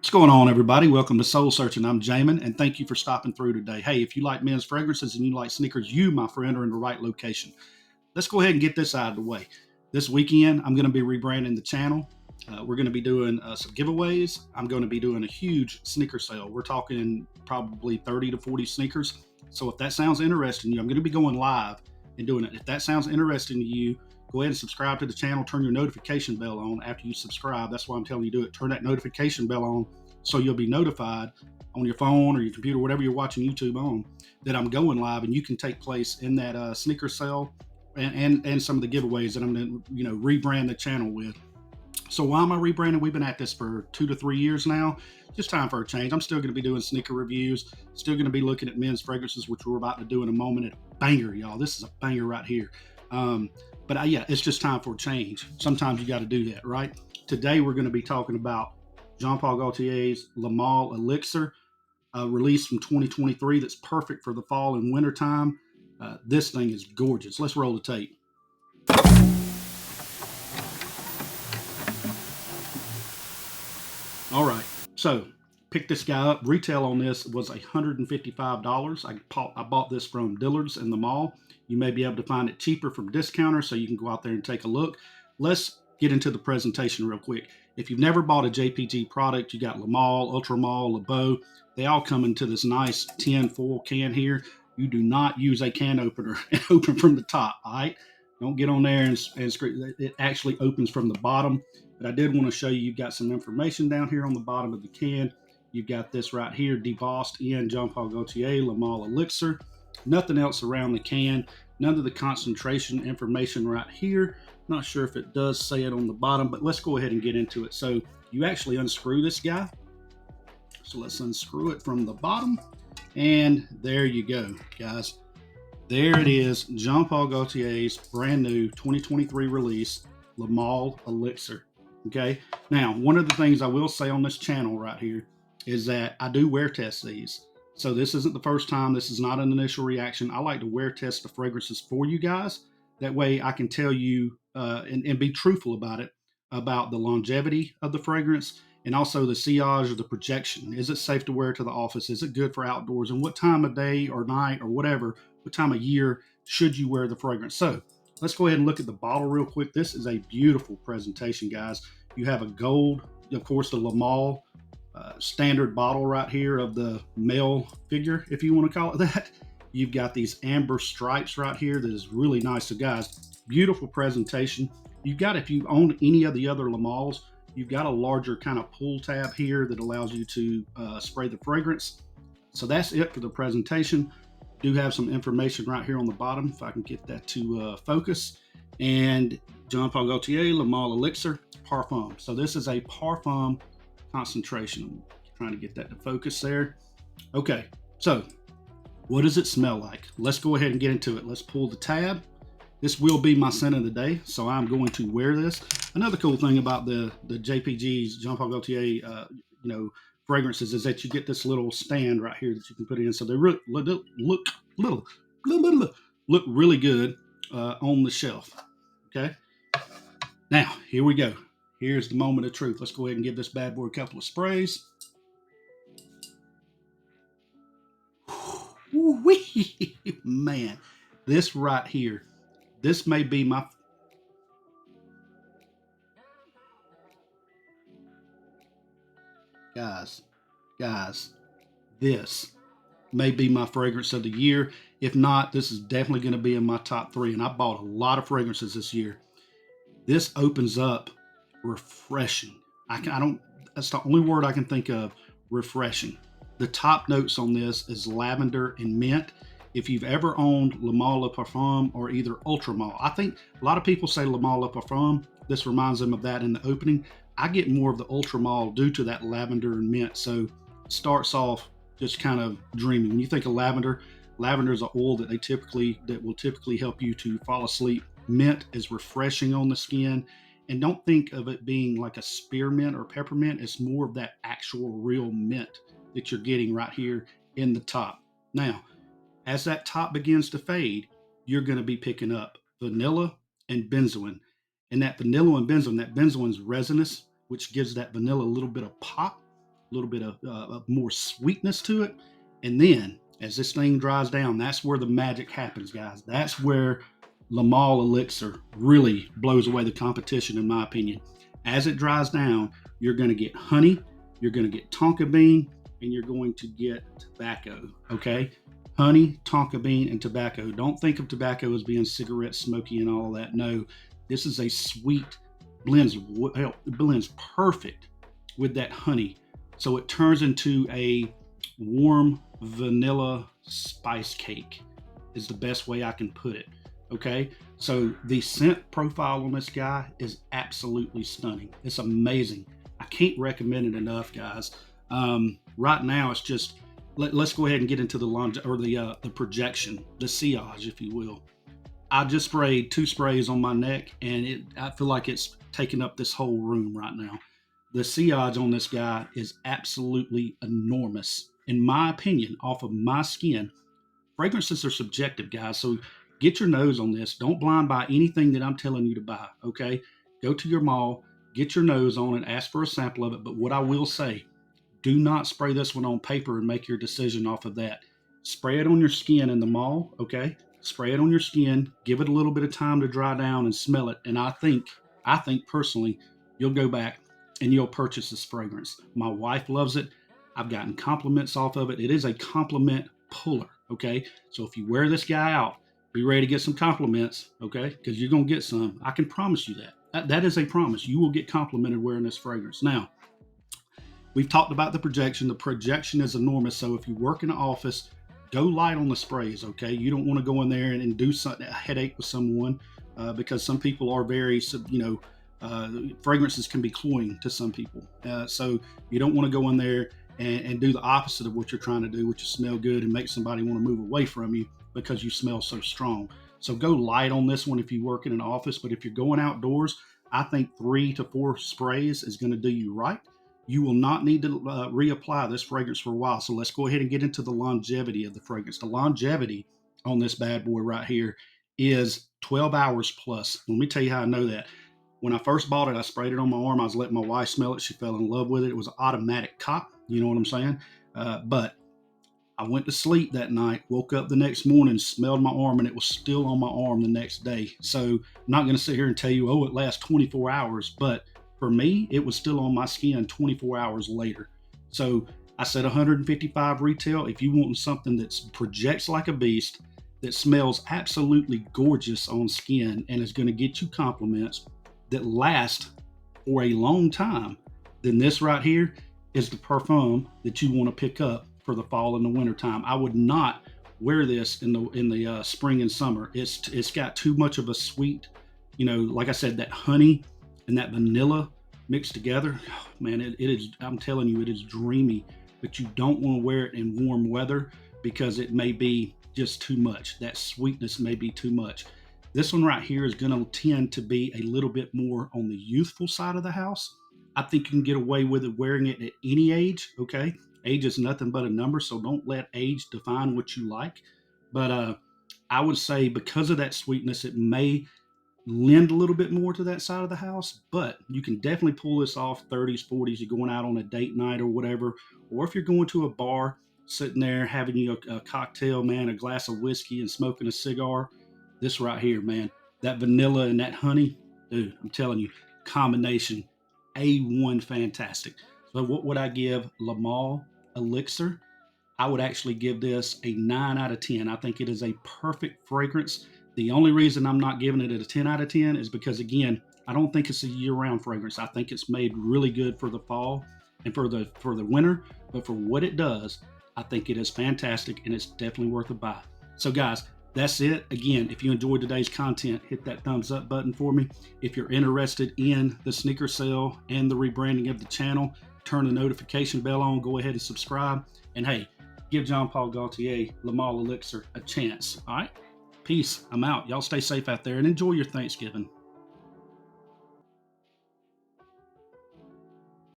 What's going on, everybody? Welcome to Soul Searching. I'm Jamon, and thank you for stopping through today. Hey, if you like men's fragrances and you like sneakers, you, my friend, are in the right location. Let's go ahead and get this out of the way. This weekend, I'm going to be rebranding the channel. We're going to be doing some giveaways. I'm going to be doing a huge sneaker sale. We're talking probably 30 to 40 sneakers. So if that sounds interesting to you, I'm going to be going live and doing it. If that sounds interesting to you, go ahead and subscribe to the channel. Turn your notification bell on after you subscribe. That's why I'm telling you to do it. Turn that notification bell on so you'll be notified on your phone or your computer, whatever you're watching YouTube on, that I'm going live, and you can take place in that sneaker sale and some of the giveaways that I'm going to rebrand the channel with. So why am I rebranding? We've been at this for 2 to 3 years now. Just time for a change. I'm still going to be doing sneaker reviews. Still going to be looking at men's fragrances, which we're about to do in a moment. It's a banger, y'all. This is a banger right here. But it's just time for a change. Sometimes you got to do that, right? Today we're going to be talking about Jean Paul Gaultier's Male Elixir, release from 2023 that's perfect for the fall and winter time. This thing is gorgeous. Let's roll the tape. All right, so pick this guy up. Retail on this was $155. I bought this from Dillard's in the mall. You may be able to find it cheaper from discounters, so you can go out there and take a look. Let's get into the presentation real quick. If you've never bought a JPG product, you got Le Male, Ultra Male, Le Beau. They all come into this nice tin foil can here. You do not use a can opener and open from the top, all right? Don't get on there and screw. It actually opens from the bottom. But I did want to show you, you've got some information down here on the bottom of the can. You've got this right here, debossed in Jean Paul Gaultier, Male Elixir. Nothing else around the can. None of the concentration information right here. Not sure if it does say it on the bottom, but let's go ahead and get into it. So you actually unscrew this guy. So let's unscrew it from the bottom. And there you go, guys. There it is, Jean Paul Gaultier's brand new 2023 release, Male Elixir. Okay. Now, one of the things I will say on this channel right here is that I do wear test these. So this isn't the first time. This is not an initial reaction. I like to wear test the fragrances for you guys. That way I can tell you and be truthful about it, about the longevity of the fragrance and also the sillage or the projection. Is it safe to wear to the office? Is it good for outdoors? And what time of day or night or whatever, what time of year should you wear the fragrance? So let's go ahead and look at the bottle real quick. This is a beautiful presentation, guys. You have a gold, of course, the Male standard bottle right here of the male figure, if you want to call it that. You've got these amber stripes right here that is really nice. So, guys, beautiful presentation. You've got, if you own any of the other Males, you've got a larger kind of pull tab here that allows you to spray the fragrance. So that's it for the presentation. Do have some information right here on the bottom, if I can get that to focus. And Jean Paul Gaultier, Male Elixir, Parfum. So this is a Parfum concentration. I'm trying to get that to focus there. Okay, so what does it smell like? Let's go ahead and get into it. Let's pull the tab. This will be my scent of the day, so I'm going to wear this. Another cool thing about the JPG's, Jean Paul Gaultier, fragrances is that you get this little stand right here that you can put in. So they look really good on the shelf. Okay. Now, here we go. Here's the moment of truth. Let's go ahead and give this bad boy a couple of sprays. Woo-wee. Man, this right here, this may be my... Guys, this may be my fragrance of the year. If not, this is definitely going to be in my top 3. And I bought a lot of fragrances this year. This opens up refreshing. That's the only word I can think of, refreshing. The top notes on this is lavender and mint. If you've ever owned Le Male Parfum or either Ultra Male, I think a lot of people say Le Male Parfum. This reminds them of that in the opening. I get more of the Ultra Male due to that lavender and mint. So it starts off just kind of dreamy. When you think of lavender, lavender is an oil that will typically help you to fall asleep. Mint is refreshing on the skin. And don't think of it being like a spearmint or peppermint. It's more of that actual real mint that you're getting right here in the top. Now, as that top begins to fade, you're going to be picking up vanilla and benzoin. And that vanilla and benzoin, that benzoin is resinous, which gives that vanilla a little bit of pop. little bit of more sweetness to it. And then as this thing dries down, that's where the magic happens, guys. That's where Male Elixir really blows away the competition, in my opinion. As it dries down, you're going to get honey, you're going to get tonka bean, and you're going to get tobacco. Okay, honey, tonka bean, and tobacco. Don't think of tobacco as being cigarette smoky and all that. No, this is a sweet blends. It blends perfect with that honey, so it turns into a warm vanilla spice cake. Is the best way I can put it. Okay, so the scent profile on this guy is absolutely stunning. It's amazing. I can't recommend it enough, guys. Right now, it's just let's go ahead and get into the projection, the sillage, if you will. I just sprayed 2 sprays on my neck, and I feel like it's taking up this whole room right now. The sillage on this guy is absolutely enormous, in my opinion, off of my skin. Fragrances are subjective, guys, so get your nose on this. Don't blind buy anything that I'm telling you to buy, okay? Go to your mall, get your nose on it, ask for a sample of it. But what I will say, do not spray this one on paper and make your decision off of that. Spray it on your skin in the mall, okay? Spray it on your skin, give it a little bit of time to dry down and smell it. And I think personally, you'll go back and you'll purchase this fragrance. My wife loves it. I've gotten compliments off of it. It is a compliment puller, okay? So if you wear this guy out, be ready to get some compliments, okay? Because you're going to get some. I can promise you that. That is a promise. You will get complimented wearing this fragrance. Now, we've talked about the projection. The projection is enormous. So if you work in an office, go light on the sprays, okay? You don't want to go in there and do a headache with someone because some people are very, fragrances can be cloying to some people. So you don't want to go in there and do the opposite of what you're trying to do, which is smell good and make somebody want to move away from you because you smell so strong. So go light on this one if you work in an office. But if you're going outdoors, I think 3 to 4 sprays is going to do you right. You will not need to reapply this fragrance for a while. So let's go ahead and get into the longevity of the fragrance. The longevity on this bad boy right here is 12 hours plus. Let me tell you how I know that. When I first bought it, I sprayed it on my arm. I was letting my wife smell it. She fell in love with it. It was an automatic cop. You know what I'm saying? But I went to sleep that night, woke up the next morning, smelled my arm, and it was still on my arm the next day. So I'm not going to sit here and tell you, oh, it lasts 24 hours. But for me, it was still on my skin 24 hours later. So I said 155 retail. If you want something that projects like a beast, that smells absolutely gorgeous on skin, and is going to get you compliments that last for a long time, then this right here is the parfum that you want to pick up for the fall and the winter time. I would not wear this in the spring and summer. It's got too much of a sweet, like I said, that honey and that vanilla mixed together. Oh, man, it is. I'm telling you, it is dreamy. But you don't want to wear it in warm weather because it may be just too much. That sweetness may be too much. This one right here is going to tend to be a little bit more on the youthful side of the house. I think you can get away with it wearing it at any age, okay? Age is nothing but a number, so don't let age define what you like. But I would say because of that sweetness, it may lend a little bit more to that side of the house, but you can definitely pull this off 30s, 40s. You're going out on a date night or whatever, or if you're going to a bar, sitting there having you a cocktail, man, a glass of whiskey and smoking a cigar. This right here, man, that vanilla and that honey, dude, I'm telling you, combination A1 fantastic. So what would I give Male Elixir? I would actually give this a 9 out of 10. I think it is a perfect fragrance. The only reason I'm not giving it a 10 out of 10 is because, again, I don't think it's a year-round fragrance. I think it's made really good for the fall and for the winter, but for what it does, I think it is fantastic, and it's definitely worth a buy. So, guys, that's it. Again, if you enjoyed today's content, hit that thumbs up button for me. If you're interested in the sneaker sale and the rebranding of the channel, turn the notification bell on, go ahead and subscribe. And hey, give Jean Paul Gaultier, Male Elixir, a chance. All right? Peace. I'm out. Y'all stay safe out there and enjoy your Thanksgiving.